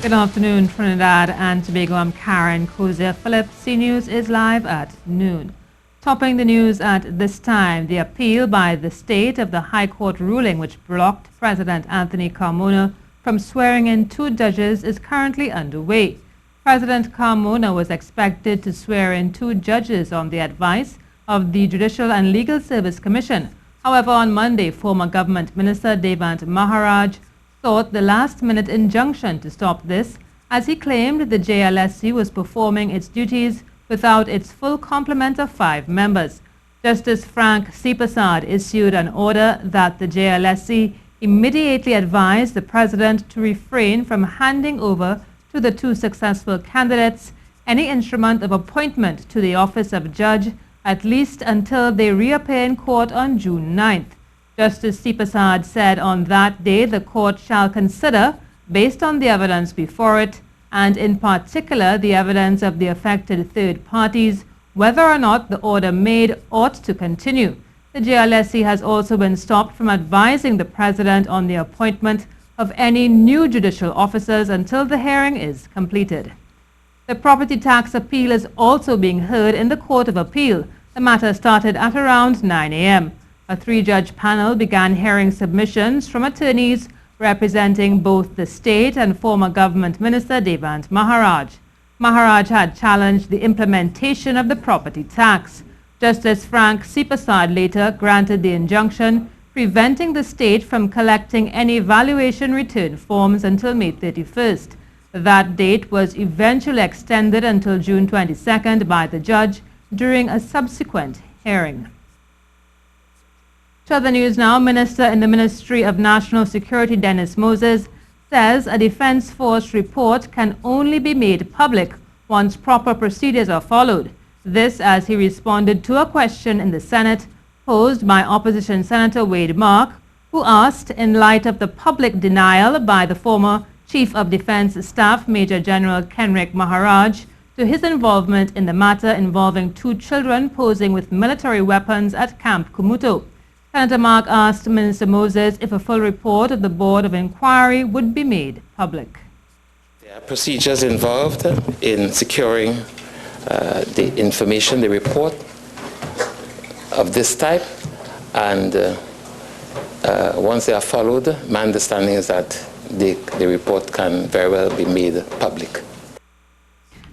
Good afternoon, Trinidad and Tobago. I'm Karen Kozia Phillips. C News is live at noon. Topping the news at this time, the appeal by the state of the High Court ruling which blocked President Anthony Carmona from swearing in 2 judges is currently underway. President Carmona was expected to swear in 2 judges on the advice of the Judicial and Legal Service Commission. However, on Monday, former Government Minister Devant Maharaj sought the last-minute injunction to stop this, as he claimed the JLSC was performing its duties without its full complement of 5 members. Justice Frank Sipasad issued an order that the JLSC immediately advised the President to refrain from handing over to the 2 successful candidates any instrument of appointment to the office of judge, at least until they reappear in court on June 9th. Justice Sipasad said on that day the court shall consider, based on the evidence before it, and in particular the evidence of the affected third parties, whether or not the order made ought to continue. The JLSC has also been stopped from advising the President on the appointment of any new judicial officers until the hearing is completed. The property tax appeal is also being heard in the Court of Appeal. The matter started at around 9 a.m. A 3-judge panel began hearing submissions from attorneys representing both the state and former government minister Devant Maharaj. Maharaj had challenged the implementation of the property tax. Justice Frank Sipasad later granted the injunction preventing the state from collecting any valuation return forms until May 31st. That date was eventually extended until June 22nd by the judge during a subsequent hearing. To other news now, Minister in the Ministry of National Security Dennis Moses says a Defense Force report can only be made public once proper procedures are followed. This as he responded to a question in the Senate posed by opposition Senator Wade Mark, who asked, in light of the public denial by the former Chief of Defense Staff Major General Kenrick Maharaj to his involvement in the matter involving 2 children posing with military weapons at Camp Kumuto. Senator Mark asked Minister Moses if a full report of the Board of Inquiry would be made public. There are procedures involved in securing the information, the report of this type, and once they are followed, my understanding is that the report can very well be made public.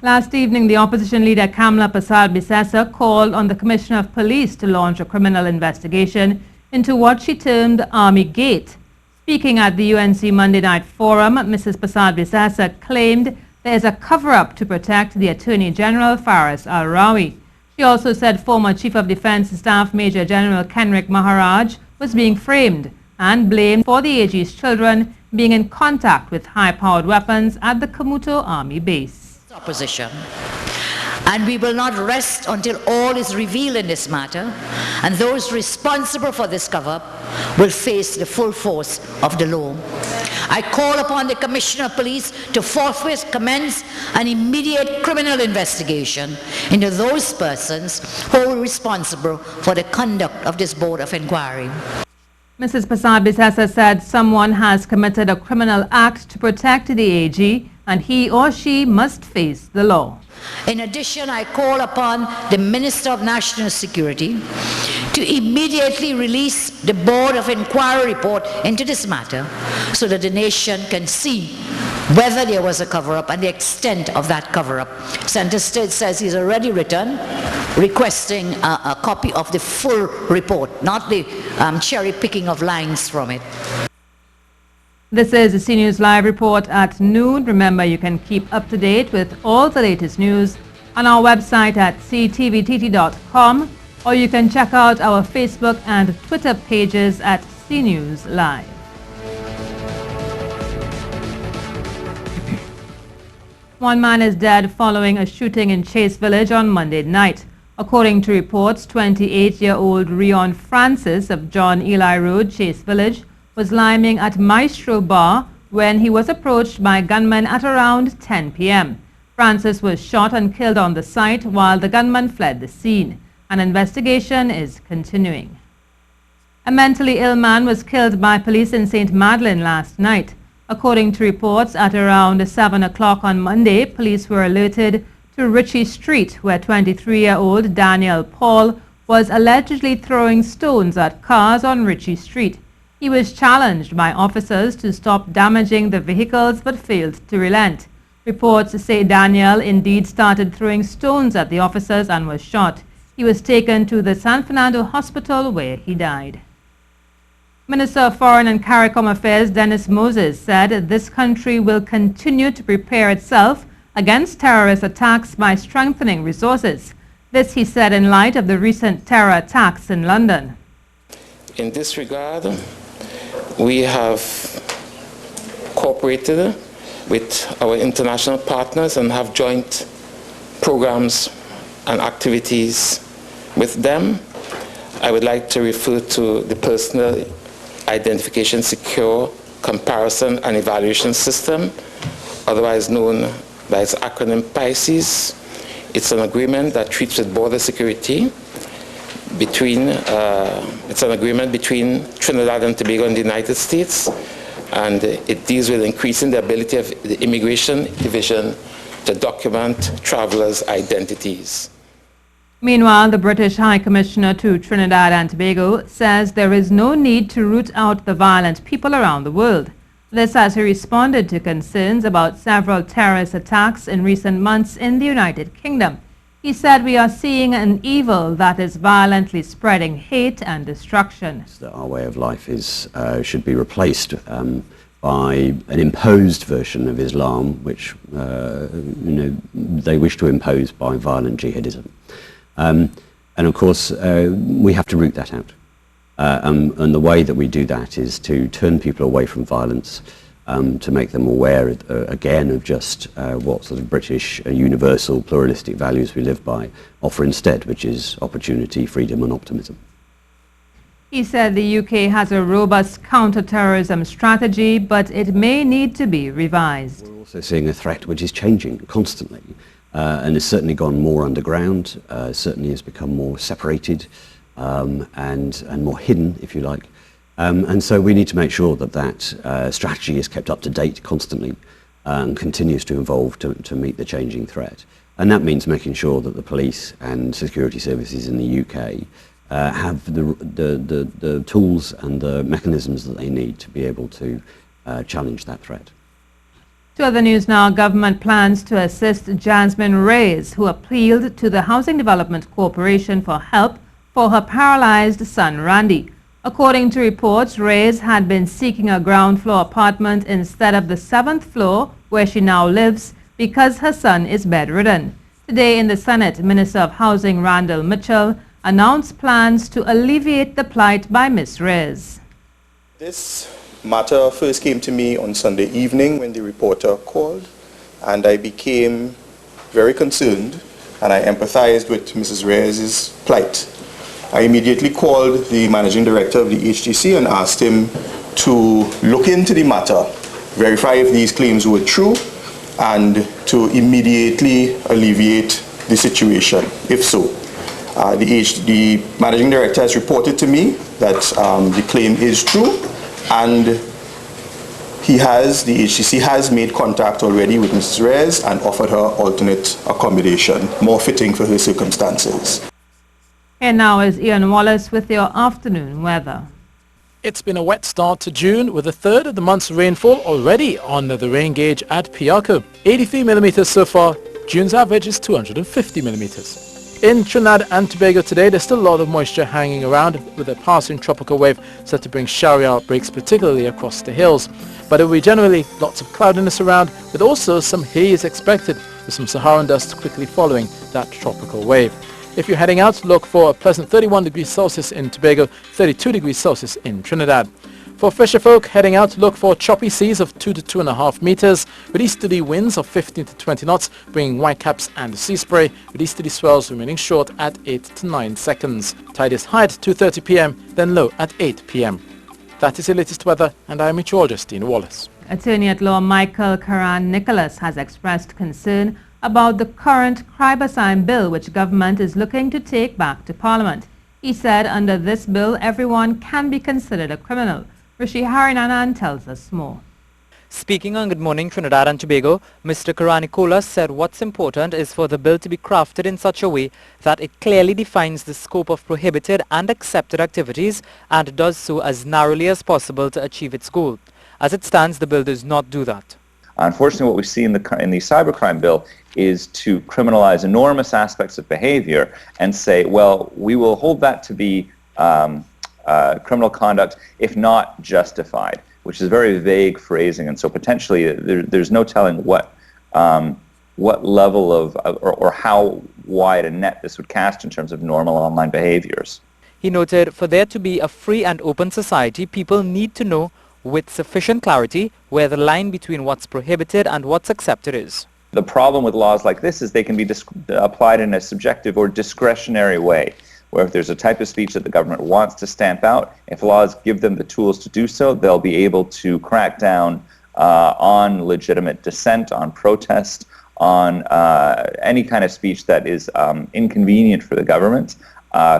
Last evening, the opposition leader Kamla Persad-Bissessar called on the Commissioner of Police to launch a criminal investigation into what she termed Army Gate. Speaking at the UNC Monday Night Forum, Mrs. Persad-Bissessar claimed there is a cover-up to protect the Attorney General Faris Al-Rawi. She also said former Chief of Defense Staff Major General Kenrick Maharaj was being framed and blamed for the AG's children being in contact with high-powered weapons at the Kumuto Army base. Opposition, and we will not rest until all is revealed in this matter, and those responsible for this cover-up will face the full force of the law. I call upon the Commissioner of Police to forthwith commence an immediate criminal investigation into those persons who are responsible for the conduct of this Board of Inquiry. Mrs. Persad-Bissessar said someone has committed a criminal act to protect the AG and he or she must face the law. In addition, I call upon the Minister of National Security to immediately release the Board of Inquiry report into this matter so that the nation can see whether there was a cover-up and the extent of that cover-up. Senator State says he's already written requesting a copy of the full report, not the cherry-picking of lines from it. This is the C News Live report at noon. Remember, you can keep up to date with all the latest news on our website at ctvtt.com, or you can check out our Facebook and Twitter pages at C News Live. One man is dead following a shooting in Chase Village on Monday night. According to reports, 28-year-old Rion Francis of John Eli Road, Chase Village, was liming at Maestro Bar when he was approached by gunmen at around 10 p.m. Francis was shot and killed on the site while the gunman fled the scene. An investigation is continuing. A mentally ill man was killed by police in St. Madeleine last night. According to reports, at around 7 o'clock on Monday, police were alerted to Ritchie Street, where 23-year-old Daniel Paul was allegedly throwing stones at cars on Ritchie Street. He was challenged by officers to stop damaging the vehicles but failed to relent. Reports say Daniel indeed started throwing stones at the officers and was shot. He was taken to the San Fernando Hospital where he died. Minister of Foreign and CARICOM Affairs Dennis Moses said this country will continue to prepare itself against terrorist attacks by strengthening resources. This he said in light of the recent terror attacks in London. In this regard, we have cooperated with our international partners and have joint programs and activities with them. I would like to refer to the Personal Identification Secure Comparison and Evaluation System, otherwise known by its acronym PICES. It's an agreement that treats with border security it's an agreement between Trinidad and Tobago and the United States, and it deals with increasing the ability of the Immigration Division to document travelers' identities. Meanwhile, the British High Commissioner to Trinidad and Tobago says there is no need to root out the violent people around the world. This as he responded to concerns about several terrorist attacks in recent months in the United Kingdom. He said we are seeing an evil that is violently spreading hate and destruction. That our way of life should be replaced by an imposed version of Islam, which they wish to impose by violent jihadism. And of course, we have to root that out. And the way that we do that is to turn people away from violence, to make them aware again of just what sort of British universal pluralistic values we live by offer instead, which is opportunity, freedom and optimism. He said the UK has a robust counter-terrorism strategy, but it may need to be revised. We're also seeing a threat which is changing constantly. And has certainly gone more underground, certainly has become more separated and more hidden, if you like. And so we need to make sure that strategy is kept up to date constantly and continues to evolve to meet the changing threat. And that means making sure that the police and security services in the UK have the tools and the mechanisms that they need to be able to challenge that threat. To other news now, government plans to assist Jasmine Reyes, who appealed to the Housing Development Corporation for help for her paralyzed son Randy. According to reports, Reyes had been seeking a ground floor apartment instead of the 7th floor where she now lives because her son is bedridden. Today in the Senate, Minister of Housing Randall Mitchell announced plans to alleviate the plight by Ms. Reyes. This matter first came to me on Sunday evening when the reporter called, and I became very concerned and I empathized with Mrs. Reyes' plight. I immediately called the managing director of the HTC and asked him to look into the matter, verify if these claims were true, and to immediately alleviate the situation, if so. The managing director has reported to me that the claim is true, and the HTC has made contact already with Mrs. Reyes and offered her alternate accommodation, more fitting for her circumstances. Here now is Ian Wallace with your afternoon weather. It's been a wet start to June with a third of the month's rainfall already on the rain gauge at Piarco. 83 millimeters so far. June's average is 250 millimeters. In Trinidad and Tobago today, there's still a lot of moisture hanging around with a passing tropical wave set to bring showery outbreaks, particularly across the hills. But there will be generally lots of cloudiness around, with also some haze expected, with some Saharan dust quickly following that tropical wave. If you're heading out, look for a pleasant 31 degrees Celsius in Tobago, 32 degrees Celsius in Trinidad. For fisher folk heading out, look for choppy seas of 2 to 2.5 meters, with easterly winds of 15 to 20 knots, bringing whitecaps and sea spray, with easterly swells remaining short at 8 to 9 seconds. Tide is high at 2:30 p.m., then low at 8 p.m. That is your latest weather, and I am meteorologist Dean Wallace. Attorney at Law Michael Karan Nicholas has expressed concern about the current crime bill which government is looking to take back to Parliament. He said under this bill everyone can be considered a criminal. Rishi Harinanan tells us more. Speaking on Good Morning Trinidad and Tobago, Mr. Carmona said what's important is for the bill to be crafted in such a way that it clearly defines the scope of prohibited and accepted activities and does so as narrowly as possible to achieve its goal. As it stands, the bill does not do that. Unfortunately, what we see in the cybercrime bill is to criminalize enormous aspects of behavior and say, well, we will hold that to be criminal conduct if not justified, which is very vague phrasing, and so potentially there's no telling what level of or how wide a net this would cast in terms of normal online behaviors. He noted for there to be a free and open society, people need to know with sufficient clarity where the line between what's prohibited and what's accepted is. The problem with laws like this is they can be applied in a subjective or discretionary way, where if there's a type of speech that the government wants to stamp out, if laws give them the tools to do so, they'll be able to crack down on legitimate dissent, on protest, on any kind of speech that is inconvenient for the government,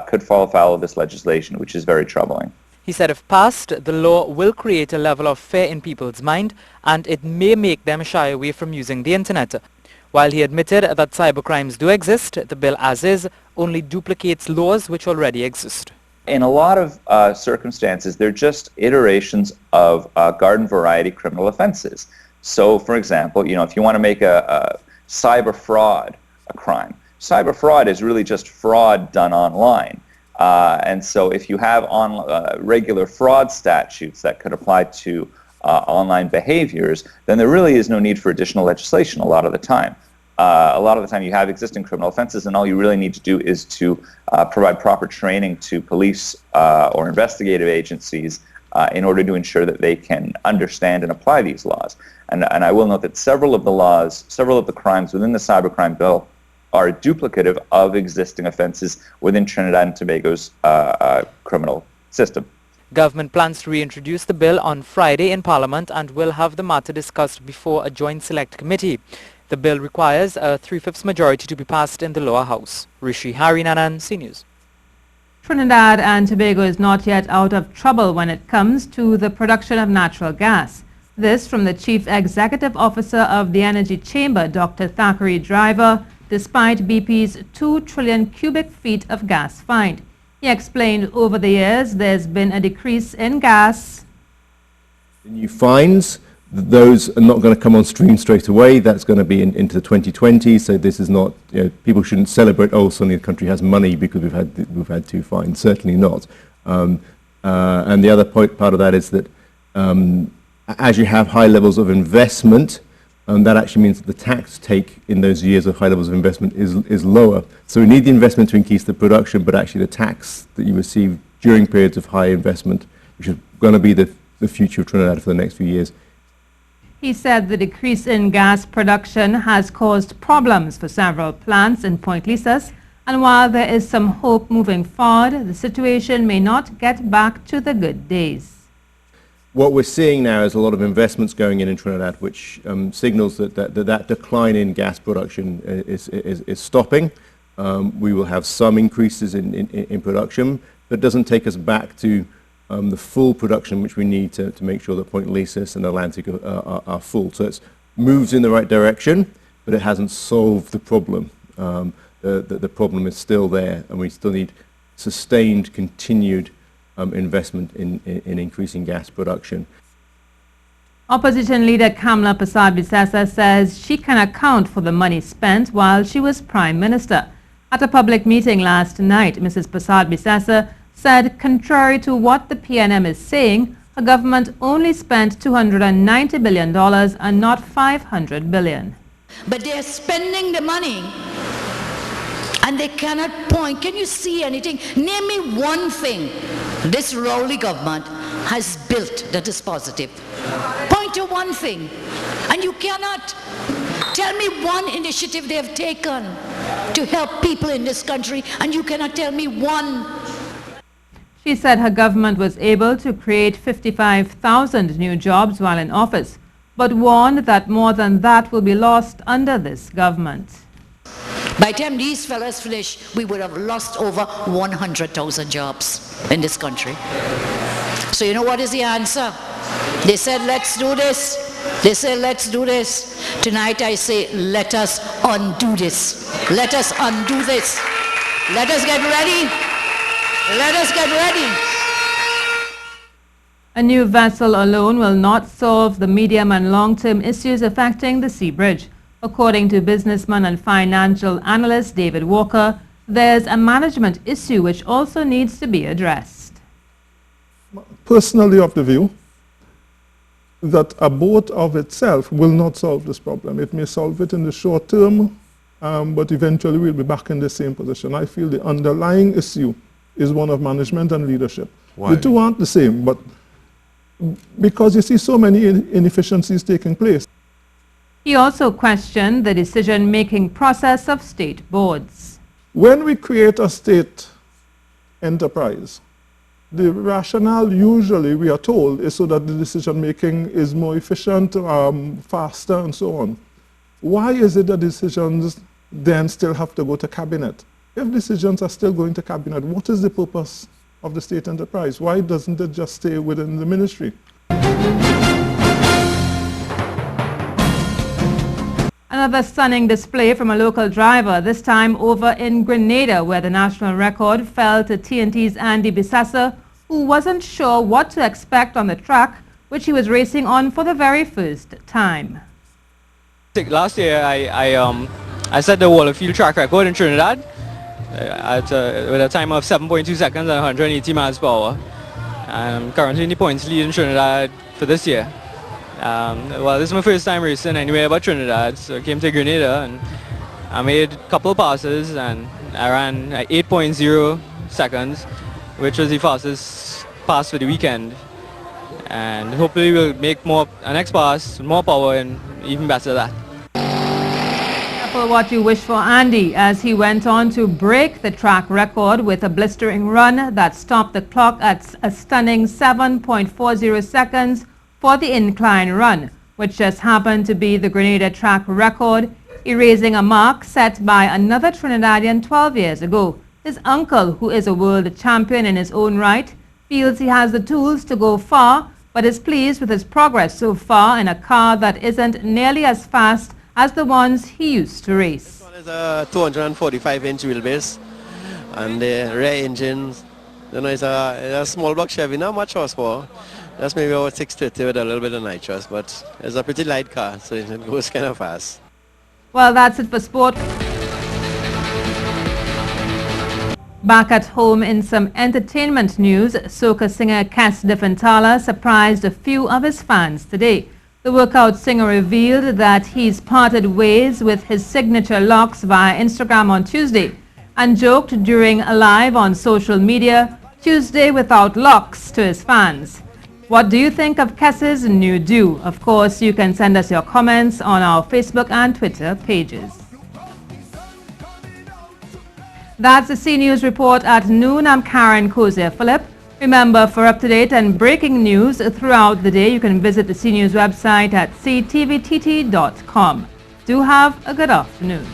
could fall afoul of this legislation, which is very troubling. He said if passed, the law will create a level of fear in people's mind and it may make them shy away from using the internet. While he admitted that cybercrimes do exist, the bill as is only duplicates laws which already exist. In a lot of circumstances, they're just iterations of garden variety criminal offenses. So, for example, if you want to make a cyber fraud a crime, cyber fraud is really just fraud done online. And so if you have regular fraud statutes that could apply to online behaviors, then there really is no need for additional legislation a lot of the time. A lot of the time you have existing criminal offenses, and all you really need to do is to provide proper training to police or investigative agencies in order to ensure that they can understand and apply these laws. And I will note that several of the crimes within the cybercrime bill are duplicative of existing offenses within Trinidad and Tobago's criminal system. Government plans to reintroduce the bill on Friday in Parliament and will have the matter discussed before a joint select committee. The bill requires a 3/5 majority to be passed in the lower house. Rishi Harinanan, C News. Trinidad and Tobago is not yet out of trouble when it comes to the production of natural gas. This from the Chief Executive Officer of the Energy Chamber, Dr. Thackeray Driver, despite BP's 2 trillion cubic feet of gas find. He explained over the years there's been a decrease in gas. The new finds, those are not going to come on stream straight away. That's going to be into the 2020s. So this is not, people shouldn't celebrate, oh, suddenly the country has money because we've had 2 finds. Certainly not. And the other part of that is that as you have high levels of investment, that actually means that the tax take in those years of high levels of investment is lower. So we need the investment to increase the production, but actually the tax that you receive during periods of high investment, which is going to be the future of Trinidad for the next few years. He said the decrease in gas production has caused problems for several plants in Point Lisas, and while there is some hope moving forward, the situation may not get back to the good days. What we're seeing now is a lot of investments going in Trinidad, which signals that decline in gas production is stopping. We will have some increases in production, but it doesn't take us back to the full production which we need to make sure that Point Lisas and Atlantic are full. So it moves in the right direction, but it hasn't solved the problem. The problem is still there, and we still need sustained, continued investment in increasing gas production. Opposition leader Kamla Persad-Bissessar says she can account for the money spent while she was Prime Minister. At a public meeting last night, Mrs. Persad-Bissessar said, contrary to what the PNM is saying, her government only spent $290 billion and not $500 billion. But they are spending the money and they cannot point. Can you see anything? Name me one thing this Rowley government has built that is positive. Point to one thing. And you cannot tell me one initiative they have taken to help people in this country, and you cannot tell me one. She said her government was able to create 55,000 new jobs while in office, but warned that more than that will be lost under this government. By the time these fellas finish, we would have lost over 100,000 jobs in this country. So you know what is the answer? They said, let's do this. They say, let's do this. Tonight I say, let us undo this. Let us undo this. Let us get ready. Let us get ready. A new vessel alone will not solve the medium and long-term issues affecting the sea bridge. According to businessman and financial analyst David Walker, there's a management issue which also needs to be addressed. Personally, of the view that a boat of itself will not solve this problem. It may solve it in the short term, but eventually we'll be back in the same position. I feel the underlying issue is one of management and leadership. Why? The two aren't the same, but because you see so many inefficiencies taking place. He also questioned the decision-making process of state boards. When we create a state enterprise, the rationale usually, we are told, is so that the decision-making is more efficient, faster, and so on. Why is it that decisions then still have to go to cabinet? If decisions are still going to cabinet, what is the purpose of the state enterprise? Why doesn't it just stay within the ministry? Another stunning display from a local driver, this time over in Grenada, where the national record fell to TNT's Andy Bisassa, who wasn't sure what to expect on the track, which he was racing on for the very first time. Last year, I set the Wall Field track record in Trinidad with a time of 7.2 seconds and 180 miles per hour. I'm currently in the points lead in Trinidad for this year. Well, this is my first time racing anywhere but Trinidad, so I came to Grenada and I made a couple of passes and I ran 8.0 seconds, which was the fastest pass for the weekend. And hopefully we'll make a next pass, more power and even better than that. Careful what you wish for Andy, as he went on to break the track record with a blistering run that stopped the clock at a stunning 7.40 seconds for the incline run, which just happened to be the Grenada track record, erasing a mark set by another Trinidadian 12 years ago. His uncle, who is a world champion in his own right, feels he has the tools to go far, but is pleased with his progress so far in a car that isn't nearly as fast as the ones he used to race. This one is a 245-inch wheelbase and the rear engines. You know, it's a small block Chevy, not much horsepower. That's maybe about 630 with a little bit of nitrous, but it's a pretty light car, so it goes kind of fast. Well, that's it for sport. Back at home in some entertainment news, soca singer Cass Defentala surprised a few of his fans today. The workout singer revealed that he's parted ways with his signature locks via Instagram on Tuesday and joked during a live on social media, "Tuesday without locks," to his fans. What do you think of Cass's new do? Of course, you can send us your comments on our Facebook and Twitter pages. That's the C News Report at noon. I'm Karen Kozier-Phillip. Remember, for up-to-date and breaking news throughout the day, you can visit the C News website at ctvtt.com. Do have a good afternoon.